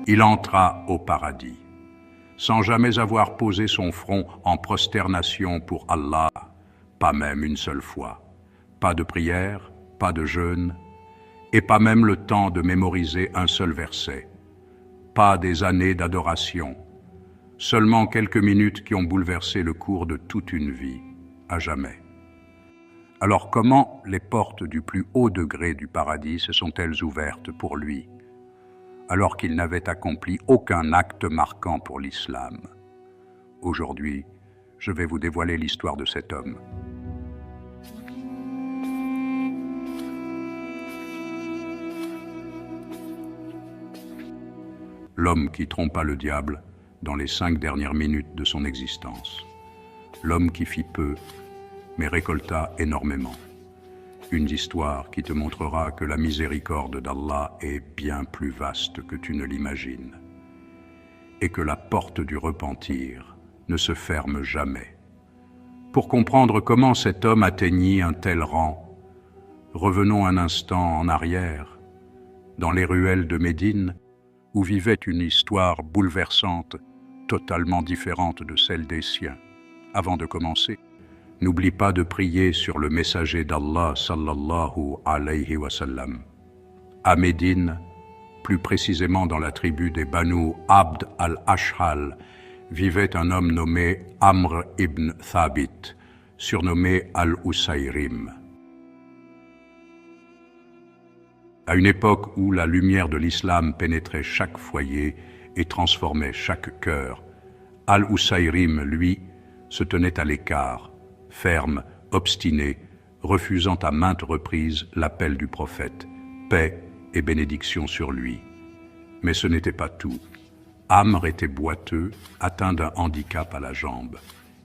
Il entra au paradis, sans jamais avoir posé son front en prosternation pour Allah, pas même une seule fois. Pas de prière, pas de jeûne, et pas même le temps de mémoriser un seul verset. Pas des années d'adoration, seulement quelques minutes qui ont bouleversé le cours de toute une vie, à jamais. Alors comment les portes du plus haut degré du paradis se sont-elles ouvertes pour lui, alors qu'il n'avait accompli aucun acte marquant pour l'islam? Aujourd'hui, je vais vous dévoiler l'histoire de cet homme. L'homme qui trompa le diable dans les 5 dernières minutes de son existence. L'homme qui fit peu, mais récolta énormément. Une histoire qui te montrera que la miséricorde d'Allah est bien plus vaste que tu ne l'imagines, et que la porte du repentir ne se ferme jamais. Pour comprendre comment cet homme atteignit un tel rang, revenons un instant en arrière, dans les ruelles de Médine, où vivait une histoire bouleversante, totalement différente de celle des siens. Avant de commencer, n'oublie pas de prier sur le messager d'Allah sallallahu alayhi wa sallam. À Médine, plus précisément dans la tribu des Banu Abd al-Ashhal, vivait un homme nommé Amr ibn Thabit, surnommé Al-Usayrim. À une époque où la lumière de l'islam pénétrait chaque foyer et transformait chaque cœur, Al-Usayrim, lui, se tenait à l'écart, ferme, obstiné, refusant à maintes reprises l'appel du prophète, paix et bénédiction sur lui. Mais ce n'était pas tout. Amr était boiteux, atteint d'un handicap à la jambe.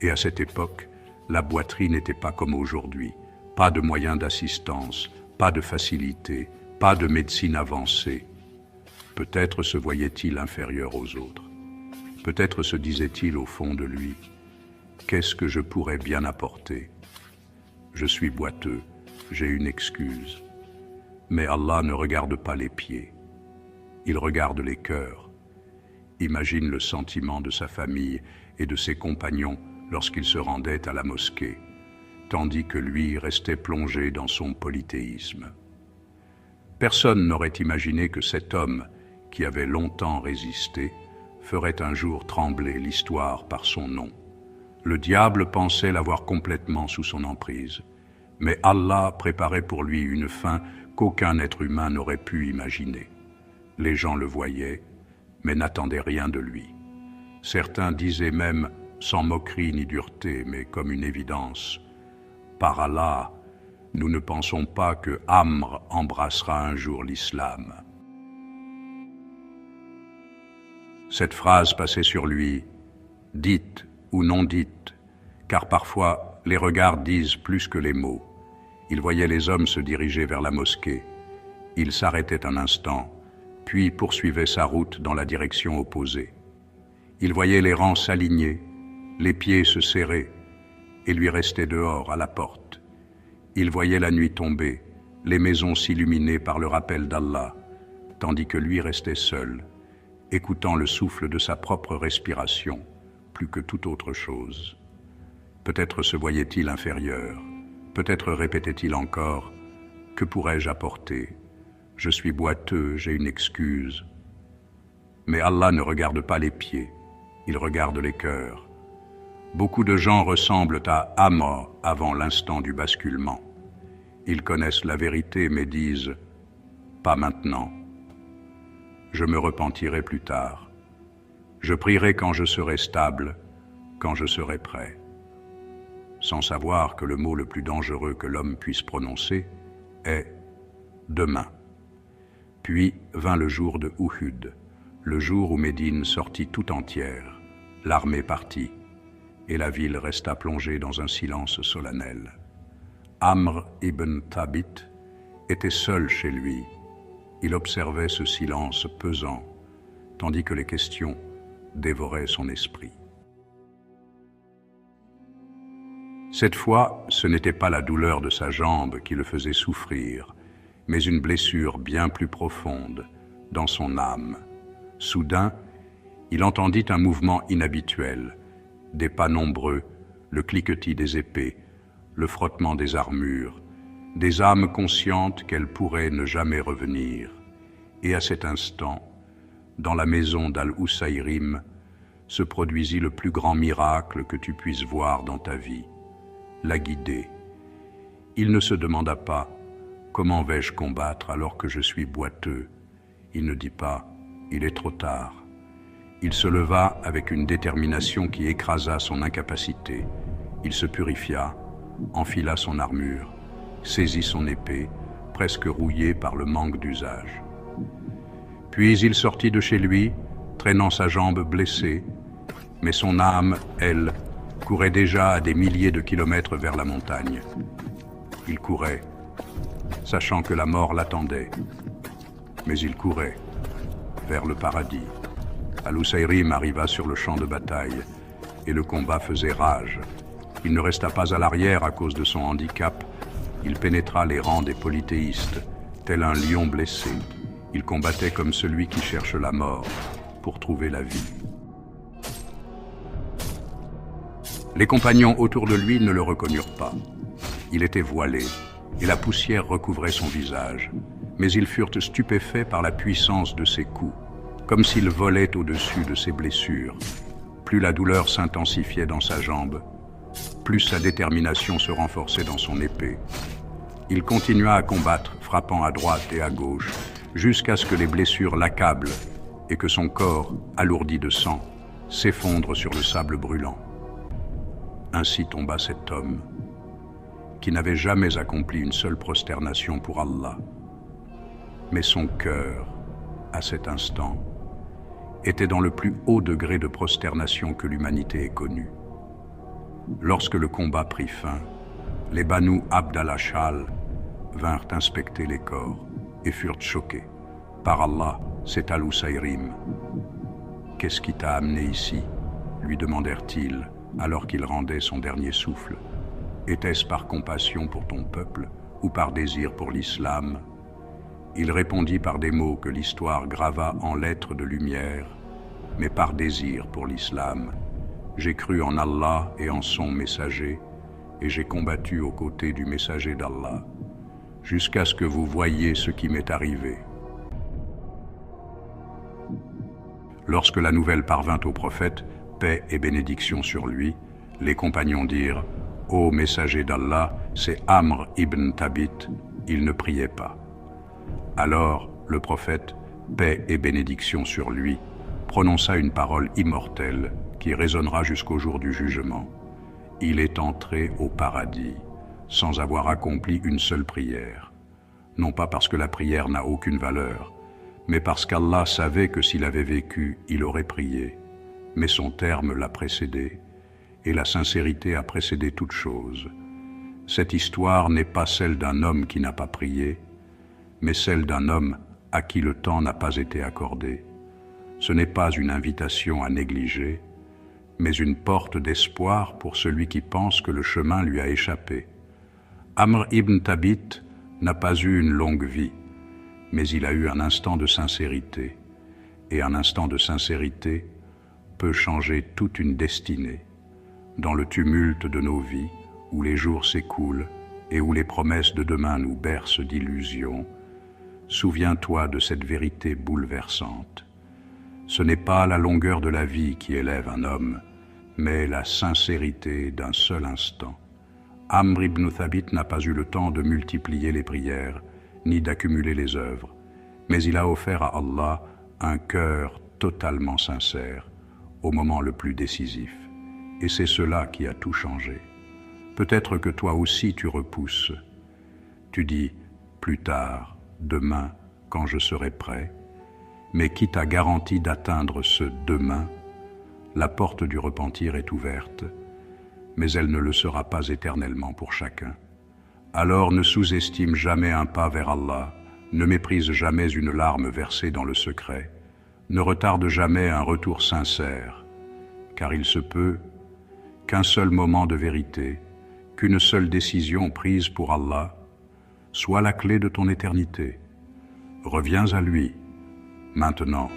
Et à cette époque, la boiterie n'était pas comme aujourd'hui. Pas de moyens d'assistance, pas de facilité, pas de médecine avancée. Peut-être se voyait-il inférieur aux autres. Peut-être se disait-il au fond de lui, « Qu'est-ce que je pourrais bien apporter? Je suis boiteux, j'ai une excuse. » Mais Allah ne regarde pas les pieds. Il regarde les cœurs. Imagine le sentiment de sa famille et de ses compagnons lorsqu'il se rendait à la mosquée, tandis que lui restait plongé dans son polythéisme. Personne n'aurait imaginé que cet homme, qui avait longtemps résisté, ferait un jour trembler l'histoire par son nom. Le diable pensait l'avoir complètement sous son emprise, mais Allah préparait pour lui une fin qu'aucun être humain n'aurait pu imaginer. Les gens le voyaient, mais n'attendaient rien de lui. Certains disaient même, sans moquerie ni dureté, mais comme une évidence, « Par Allah, nous ne pensons pas que Amr embrassera un jour l'islam. » Cette phrase passait sur lui, dite ou non dite, car parfois les regards disent plus que les mots. Il voyait les hommes se diriger vers la mosquée. Il s'arrêtait un instant, puis poursuivait sa route dans la direction opposée. Il voyait les rangs s'aligner, les pieds se serrer, et lui restait dehors à la porte. Il voyait la nuit tomber, les maisons s'illuminer par le rappel d'Allah, tandis que lui restait seul, écoutant le souffle de sa propre respiration, plus que toute autre chose. Peut-être se voyait-il inférieur, peut-être répétait-il encore « Que pourrais-je apporter? Je suis boiteux, j'ai une excuse. » Mais Allah ne regarde pas les pieds, il regarde les cœurs. Beaucoup de gens ressemblent à Amr avant l'instant du basculement. Ils connaissent la vérité mais disent « Pas maintenant. Je me repentirai plus tard. Je prierai quand je serai stable, quand je serai prêt. » Sans savoir que le mot le plus dangereux que l'homme puisse prononcer est « demain ». Puis vint le jour de Uhud, le jour où Médine sortit tout entière, l'armée partit, et la ville resta plongée dans un silence solennel. Amr ibn Thabit était seul chez lui. Il observait ce silence pesant, tandis que les questions dévoraient son esprit. Cette fois, ce n'était pas la douleur de sa jambe qui le faisait souffrir, mais une blessure bien plus profonde dans son âme. Soudain, il entendit un mouvement inhabituel, des pas nombreux, le cliquetis des épées, le frottement des armures, des âmes conscientes qu'elles pourraient ne jamais revenir. Et à cet instant, dans la maison d'Al-Husayrim, se produisit le plus grand miracle que tu puisses voir dans ta vie, la guider. Il ne se demanda pas « Comment vais-je combattre alors que je suis boiteux ?» Il ne dit pas « Il est trop tard ». Il se leva avec une détermination qui écrasa son incapacité. Il se purifia, enfila son armure, saisit son épée, presque rouillée par le manque d'usage. Puis il sortit de chez lui, traînant sa jambe blessée, mais son âme, elle, courait déjà à des milliers de kilomètres vers la montagne. Il courait, sachant que la mort l'attendait, mais il courait vers le paradis. Al-Husayrim arriva sur le champ de bataille, et le combat faisait rage. Il ne resta pas à l'arrière à cause de son handicap. Il pénétra les rangs des polythéistes, tel un lion blessé. Il combattait comme celui qui cherche la mort pour trouver la vie. Les compagnons autour de lui ne le reconnurent pas. Il était voilé, et la poussière recouvrait son visage. Mais ils furent stupéfaits par la puissance de ses coups, comme s'il volait au-dessus de ses blessures. Plus la douleur s'intensifiait dans sa jambe, plus sa détermination se renforçait dans son épée. Il continua à combattre, frappant à droite et à gauche, jusqu'à ce que les blessures l'accablent et que son corps, alourdi de sang, s'effondre sur le sable brûlant. Ainsi tomba cet homme, qui n'avait jamais accompli une seule prosternation pour Allah. Mais son cœur, à cet instant, était dans le plus haut degré de prosternation que l'humanité ait connu. Lorsque le combat prit fin, les Banu Abd al-Ashhal vinrent inspecter les corps et furent choqués. Par Allah, c'est Al-Husayrim. « Qu'est-ce qui t'a amené ici ?» lui demandèrent-ils alors qu'il rendait son dernier souffle. « Était-ce par compassion pour ton peuple ou par désir pour l'islam ?» Il répondit par des mots que l'histoire grava en lettres de lumière, mais par désir pour l'islam. J'ai cru en Allah et en son messager, et j'ai combattu aux côtés du messager d'Allah, jusqu'à ce que vous voyiez ce qui m'est arrivé. Lorsque la nouvelle parvint au prophète, paix et bénédiction sur lui, les compagnons dirent « Ô messager d'Allah, c'est Amr ibn Thabit, il ne priait pas. » Alors le prophète, paix et bénédiction sur lui, prononça une parole immortelle qui résonnera jusqu'au jour du jugement. Il est entré au paradis sans avoir accompli une seule prière. Non pas parce que la prière n'a aucune valeur, mais parce qu'Allah savait que s'il avait vécu, il aurait prié. Mais son terme l'a précédé, et la sincérité a précédé toute chose. Cette histoire n'est pas celle d'un homme qui n'a pas prié, mais celle d'un homme à qui le temps n'a pas été accordé. Ce n'est pas une invitation à négliger, mais une porte d'espoir pour celui qui pense que le chemin lui a échappé. Amr ibn Thabit n'a pas eu une longue vie, mais il a eu un instant de sincérité, et un instant de sincérité peut changer toute une destinée. Dans le tumulte de nos vies, où les jours s'écoulent et où les promesses de demain nous bercent d'illusions, souviens-toi de cette vérité bouleversante. Ce n'est pas la longueur de la vie qui élève un homme, mais la sincérité d'un seul instant. Amr ibn Thabit n'a pas eu le temps de multiplier les prières, ni d'accumuler les œuvres, mais il a offert à Allah un cœur totalement sincère, au moment le plus décisif. Et c'est cela qui a tout changé. Peut-être que toi aussi tu repousses. Tu dis, plus tard, demain, quand je serai prêt, mais qui t'a garanti d'atteindre ce demain? La porte du repentir est ouverte, mais elle ne le sera pas éternellement pour chacun. Alors ne sous-estime jamais un pas vers Allah, ne méprise jamais une larme versée dans le secret, ne retarde jamais un retour sincère, car il se peut qu'un seul moment de vérité, qu'une seule décision prise pour Allah, soit la clé de ton éternité. Reviens à lui, maintenant.